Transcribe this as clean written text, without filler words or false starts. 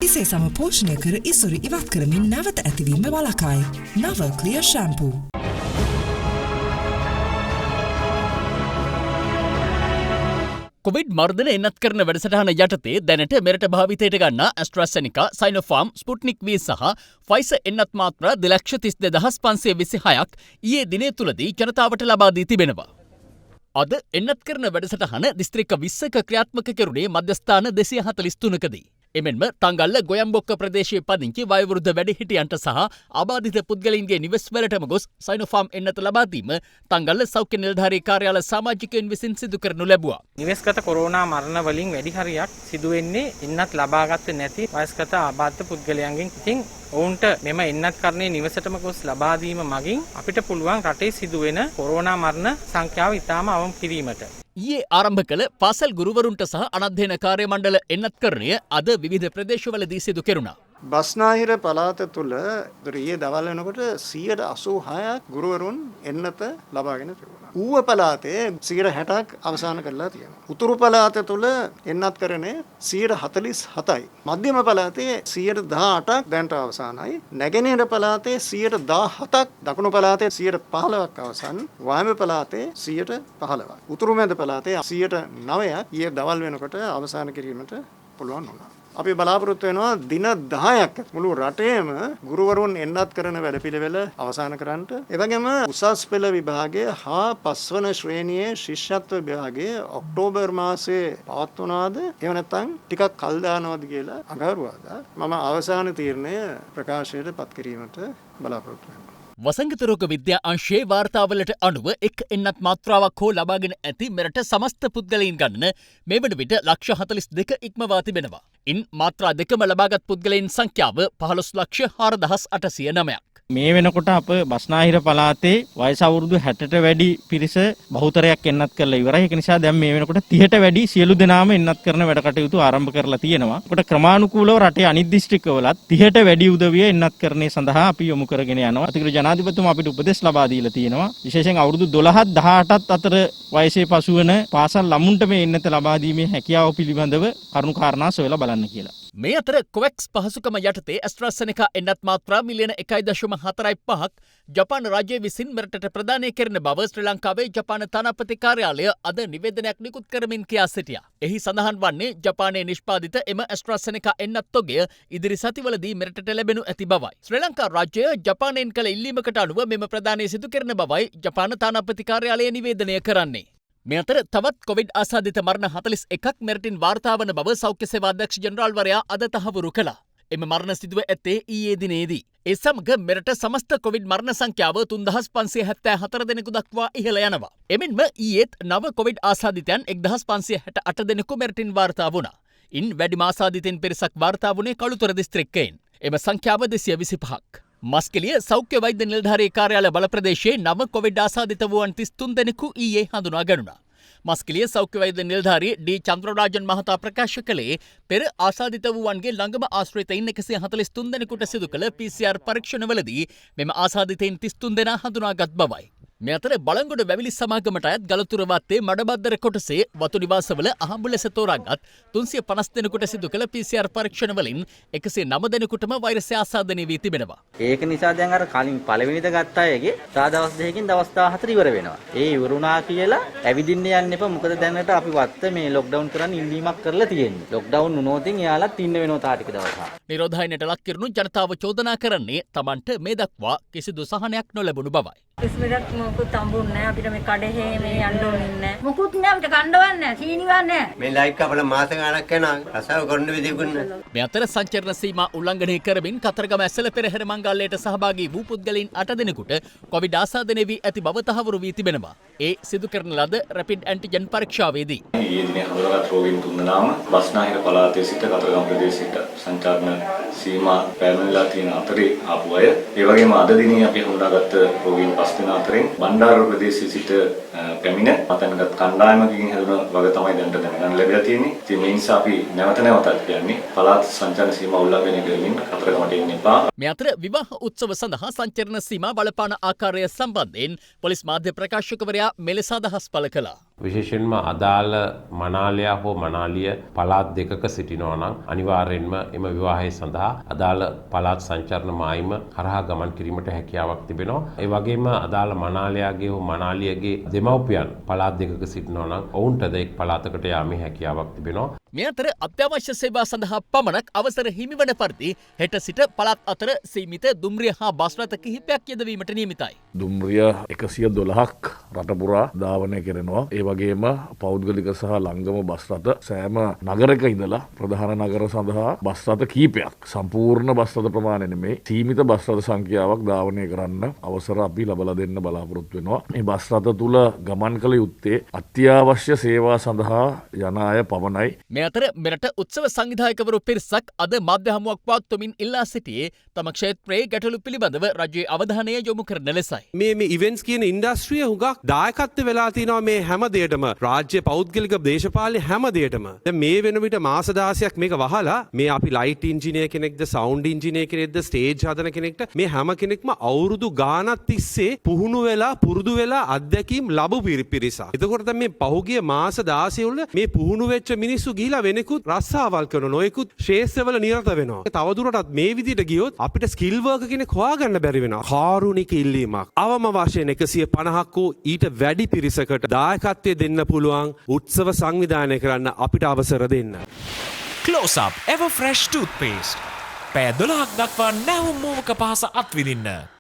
විශේෂම පෝෂණය කර ඉසුරු ඉවත් කරමින් නැවත ඇතිවීම වළකයි. නව ක්ලියර් ෂැම්පූ. කොවිඩ් මර්ධන එන්නත් කරන වැඩසටහන යටතේ දැනට මෙරට භාවිතයට ගන්නා ඇස්ට්‍රාසෙනිකා, සයිනෝෆාර්ම්, ස්පුට්නික් V සහ ෆයිසර් එන්නත් මාත්‍රා 2,32,526ක් ඊයේ දිනය තුලදී ජනතාවට ලබා දී තිබෙනවා. අද එන්නත් කරන වැඩසටහන දිස්ත්‍රික්ක 20ක ක්‍රියාත්මක කෙරුණේ මධ්‍යස්ථාන 243කදී. එමෙන්ම තංගල්ල ගොයම්බොක්ක ප්‍රදේශයේ පදිංචි වයෝවෘද්ධ වැඩිහිටියන්ට සහ ආබාධිත පුද්ගලයින්ගේ නිවෙස්වලටම ගොස් සයිනෝෆාර්ම් එන්නත ලබා දීම තංගල්ල සෞඛ්‍ය නිලධාරී කාර්යාල සමාජිකයන් විසින් සිදු කරනු ලැබුවා. නිවෙස්ගත කොරෝනා මරණ වලින් වැඩි හරියක් සිදු වෙන්නේ එන්නත් ලබාගත්තේ නැති වයස්ගත ආබාධිත පුද්ගලයන්ගෙන්. ඉතින් ඔවුන්ට මෙම එන්නත් කරන්නේ නිවසටම ගොස් ලබා දීම මගින් අපිට පුළුවන් රටේ සිදුවෙන කොරෝනා මරණ සංඛ්‍යාව ඉතාම අවම කිරීමට. ඊයේ ආරම්භ කළ පාසල් ගුරුවරුන්ට සහ අනධ්‍යයන කාර්ය මණ්ඩල එන්නත්කරණය අද විවිධ ප්‍රදේශවලදී සිදු කෙරුණා. බස්නාහිර පළාත තුළ ඊයේ දවල් වෙනකොට 86ක් ගුරුවරුන් එන්නත ලබාගෙන තිබුණා. ඌව පළාතේ 60%ක් අවසන් කරලා තියෙනවා. උතුරු පළාත තුළ එන්නත්කරණය 47%යි. මධ්‍යම පළාතේ 18%ක් දැනට අවසానයි. නැගෙනහිර පළාතේ 17%ක්, දකුණු පළාතේ 15%ක් අවසන්, වායම පළාතේ 15%ක්. උතුරු මැද පළාතේ 9%ක් ඊයේ දවල් වෙනකොට අවසන් කිරීමට පුළුවන් වුණා. අපි බලාපොරොත්තු වෙනවා දින 10ක් මුළු රටේම ගුරුවරුන් එන්නත් කරන වැඩපිළිවෙල අවසන් කරන්නට. ඒ වගේම උසස් පෙළ විභාගයේ හා පස්වන ශ්‍රේණියේ ශිෂ්‍යත්ව විභාගයේ ඔක්තෝබර් මාසයේ පවත්වනවාද එහෙම නැත්නම් ටිකක් කල් දානවද කියලා අඟහරුවාදා මම අවසාන තීරණය ප්‍රකාශයට පත් කිරීමට බලාපොරොත්තු වෙනවා. වසංගත රෝග විද්‍යා අංශයේ වාර්තාවලට අනුව එක් එන්නත් මාත්‍රාවක් හෝ ලබාගෙන ඇති මෙරට සමස්ත පුද්ගලයින් ගණන මේ වන විට 42 ඉක්මවා තිබෙනවා. ඉන් මාත්‍රා දෙකම ලබාගත් පුද්ගලයින් සංඛ්‍යාව 15,04,809ක්. මේ වෙනකොට අප බස්නාහිර පළාතේ වයස අවුරුදු 60ට වැඩි පිරිස බහුතරයක් එන්නත් කරලා ඉවරයි. ඒක නිසා දැන් මේ වෙනකොට 30ට වැඩි සියලු දෙනාම එන්නත් කරන වැඩ කටයුතු ආරම්භ කරලා තියෙනවා. ඒකට ක්‍රමානුකූලව රටේ අනිත් දිස්ත්‍රික්කවලත් 30ට වැඩි උදවිය එන්නත් කරන්නේ සඳහා අපි යොමු කරගෙන යනවා. අතිගරු ජනාධිපතිතුමා අපිට උපදෙස් ලබා දීලා තියෙනවා. විශේෂයෙන් අවුරුදු 12ත් 18ත් අතර වයසේ පසු වෙන පාසල් ළමුන්ට මේ එන්නත ලබා දීමේ හැකියාව පිළිබඳව කරුණු කාරණා සොයලා බලන්න කියලා. මේ අතර කොවැක්ස් පහසුකම යටතේ ඇස්ට්‍රාසෙනිකා එන්නත් මාත්‍රා මිලියන 1.45ක් ජපාන රාජ්‍ය විසින් මෙරටට ප්‍රදානය කරන බව ශ්‍රී ලංකාවේ ජපාන තානාපති කාර්යාලය අද නිවේදනයක් නිකුත් කරමින් කියා සිටියා. එහි සඳහන් වන්නේ ජපානයේ නිෂ්පාදිත එම ඇස්ට්‍රාසෙනිකා එන්නත් තොගය ඉදිරි සතිවලදී මෙරටට ලැබෙනු ඇති බවයි. ශ්‍රී ලංකා රාජ්‍යය ජපානයෙන් කළ ඉල්ලීමකට අනුව මෙම ප්‍රදානය සිදු කරන බවයි ජපාන තානාපති කාර්යාලය නිවේදනය කරන්නේ. මේ අතර තවත් කොවිඩ් ආසාදිත මරණ 41ක් මෙරටින් වාර්තා වන බව සෞඛ්‍ය සේවා අධ්‍යක්ෂ ජෙනරාල්වරයා අද තහවුරු කළා. එම මරණ සිදුව ඇත්තේ ඊයේ දිනේදී. ඒ සමග මෙරට සමස්ත කොවිඩ් මරණ සංඛ්‍යාව 3,574 දෙනෙකු දක්වා ඉහළ යනවා. එමෙන්ම ඊයේත් නව කොවිඩ් ආසාදිතයන් 1,568 දෙනෙකු මෙරටින් වාර්තා වුණා. ඉන් වැඩිම ආසාදිතයින් පිරිසක් වාර්තා වුණේ කළුතර දිස්ත්‍රික්කයෙන්. එම සංඛ්‍යාව 225ක්. මස්කෙලිය සෞඛ්‍ය වෛද්‍ය නිලධාරී කාර්යාල බල ප්‍රදේශයේ නව කොවිඩ් ආසාදිත වූවන් 33 දෙනෙකු ඊයේ හඳුනා ගන්නවා. මස්කෙලිය සෞඛ්‍ය වෛද්‍ය නිලධාරී ඩී චන්ද්‍රරාජන් මහතා ප්‍රකාශ කළේ පෙර ආසාදිත වූවන්ගේ ළඟම ආශ්‍රිතයින් 143 දෙනෙකුට සිදු කළ PCR පරීක්ෂණවලදී මෙම ආසාදිතයින් 33 දෙනා හඳුනාගත් බවයි. මේ අතර බලංගොඩ වැවිලි සමාගමට අයත් ගලතුර වත්තේ මඩබද්දර කොටසේ වතු නිවාසවල අහඹු ලෙස තෝරාගත් 350 දෙනෙකුට සිදු කළ PCR පරීක්ෂණ වලින් 109 දෙනෙකුටම වෛරසය ආසාදනය වී තිබෙනවා. ඒක නිසා දැන් අර කලින් පළවෙනිද ගත්ත අයගේ තා දවස් දෙකකින් දවස් 14 ඉවර වෙනවා. ඒ ඉවරුණා කියලා ඇවිදින්න යන්න එපා. මොකද දැනට අපි වත්ත මේ ලොක්ඩවුන් කරන්න ඉල්ලීමක් කරලා තියෙන්නේ. ලොක්ඩවුන් වුණොත් එයාලත් ඉන්න වෙනවා තා ටික දවස්. නිරෝධායනයට ලක් කරනු ජනතාව චෝදනා කරන්නේ Tamanට මේ දක්වා කිසිදු සහනයක් නොලැබුණු බවයි. කිසිමකට මොකුත් හම්බුන්නේ නැහැ අපිට මේ කඩේ මේ යන්න ඕනේ නැහැ. මොකුත් නැහැ අපිට කණ්ඩවන්නේ නැහැ. සීනිවන්නේ නැහැ. මේ ලයිට් අපල මාස ගාණක් යනවා. රසාව කරන්න විදිහකුත් නැහැ. මේ අතර සංචරණ සීමා උල්ලංඝනය කරමින් කතරගම ඇසළ පෙරහැර මංගල්‍යයට සහභාගී වූ පුද්ගලයන් 8 දෙනෙකුට කොවිඩ් ආසාදනය වී ඇති බව තහවුරු වී තිබෙනවා. ඒ සිදු කරන ලද රැපිඩ් ඇන්ටිජන් පරීක්ෂාවේදී ඊයේ දිනේ හඳුනාගත් රෝගීන් තුන්දෙනාම බස්නාහිර පළාතේ සිට කතරගම ප්‍රදේශයට සංචාරණ සීමා පැමිණලා තියෙන අතරේ ආපු අය. ඒ වගේම අද දිනේ අපි හඳුනාගත් රෝගීන් 5 දෙනා අතරින් බණ්ඩාර ප්‍රදේශයේ සිට පැමිණ අතන්ගත් කණ්ඩායමකින් හැදුන වග තමයි දැනට දැනගන්න ලැබිලා තියෙන්නේ. ඉතින් මේ නිසා අපි නැවත නැවතත් කියන්නේ පළාත් සංචාරන සීමා උල්ලංඝනය කරමින් කතරගමට එන්න එපා. මේ අතර විවාහ උත්සව සඳහා සංචරණ සීමා බලපාන ආකාරය සම්බන්ධයෙන් පොලිස් මාධ්‍ය ප්‍රකාශකවරයා මෙලෙස අදහස් පළ කළා. විශේෂයෙන්ම අදාළ මනාලයා හෝ මනාලිය පළාත් දෙකක සිටිනවා නම් අනිවාර්යෙන්ම එම විවාහය සඳහා අදාළ පළාත් සංචරණ මායිම හරහා ගමන් කිරීමට හැකියාවක් තිබෙනවා. ඒ වගේම අදාළ මනාලයාගේ හෝ මනාලියගේ දෙමව්පියන් පළාත් දෙකක සිටිනවා නම් ඔවුන්ටද එක් පළාතකට යාමේ හැකියාවක් තිබෙනවා. මේ අතර අත්‍යවශ්‍ය සේවා සඳහා පමණක් අවසර හිමිවන පරිදි හෙට සිට පළාත් අතර සීමිත දුම්රිය හා බස් රථ කිහිපයක් යෙදවීමට නියමිතයි. දුම්රිය 112ක් රටපුරා ධාවනය කරනවා. ඒ වගේම පෞද්ගලික සහ ලංගම බස් රථ සෑම නගරක ඉඳලා ප්‍රධාන නගර සඳහා බස් රථ කීපයක් සම්පූර්ණ බස් රථ ප්‍රමාණය නෙමෙයි සීමිත බස් රථ සංඛ්‍යාවක් ධාවනය කරන්න අවසර අපි ලබා දෙන්න බලාපොරොත්තු වෙනවා. මේ බස් රථ තුල ගමන් කළ යුත්තේ අත්‍යවශ්‍ය සේවා සඳහා යන අය පමණයි. මේ අතර මෙරට උත්සව සංවිධායකවරු පිරිසක් අද මාධ්‍ය හමුවක් පවත්වමින් ඉල්ලා සිටියේ තම ක්ෂේත්‍රයේ ගැටලු පිළිබඳව රජයේ අවධානය යොමු කරන ලෙසයි. මේ ඉවෙන්ට්ස් කියන ඉන්ඩස්ට්‍රිය හුඟක් දායකත්ව වෙලා තිනවා මේ හැම දෙයකටම රාජ්‍ය පෞද්ගලික දේශපාලන හැම දෙයකටම. දැන් මේ වෙන විට මාස 16ක් මේක වහලා මේ අපි ලයිට් ඉංජිනේර කෙනෙක්ද සවුන්ඩ් ඉංජිනේර කෙනෙක්ද ස්ටේජ් හදන කෙනෙක්ට මේ හැම කෙනෙක්ම අවුරුදු ගාණක් තිස්සේ පුහුණු වෙලා පුරුදු වෙලා අත්දැකීම් ලැබු පිරිසක්. එතකොට දැන් මේ පහුගිය මාස 16 වල මේ පුහුණු වෙච්ච මිනිස්සු ගිහිලා වෙනෙකුත් රස්සාවල් කරන නොයෙකුත් ශේෂ්ත්‍රවල නිරත වෙනවා. තවදුරටත් මේ විදිහට ගියොත් අපිට ස්කිල් වර්කර් කෙනෙක් හොයාගන්න බැරි වෙනවා. කාරුණික ඉල්ලීමක්. අවම වශයෙන් 150ක් වූ ඊට වැඩි පිරිසකට දායකත්වය දෙන්න පුළුවන් උත්සව සංවිධානය කරන්න අපිට අවසර දෙන්න. Close Up Ever Fresh Toothpaste. පැය 12ක් දක්වා නැවුම් මෝමක පහස අත්විඳින්න.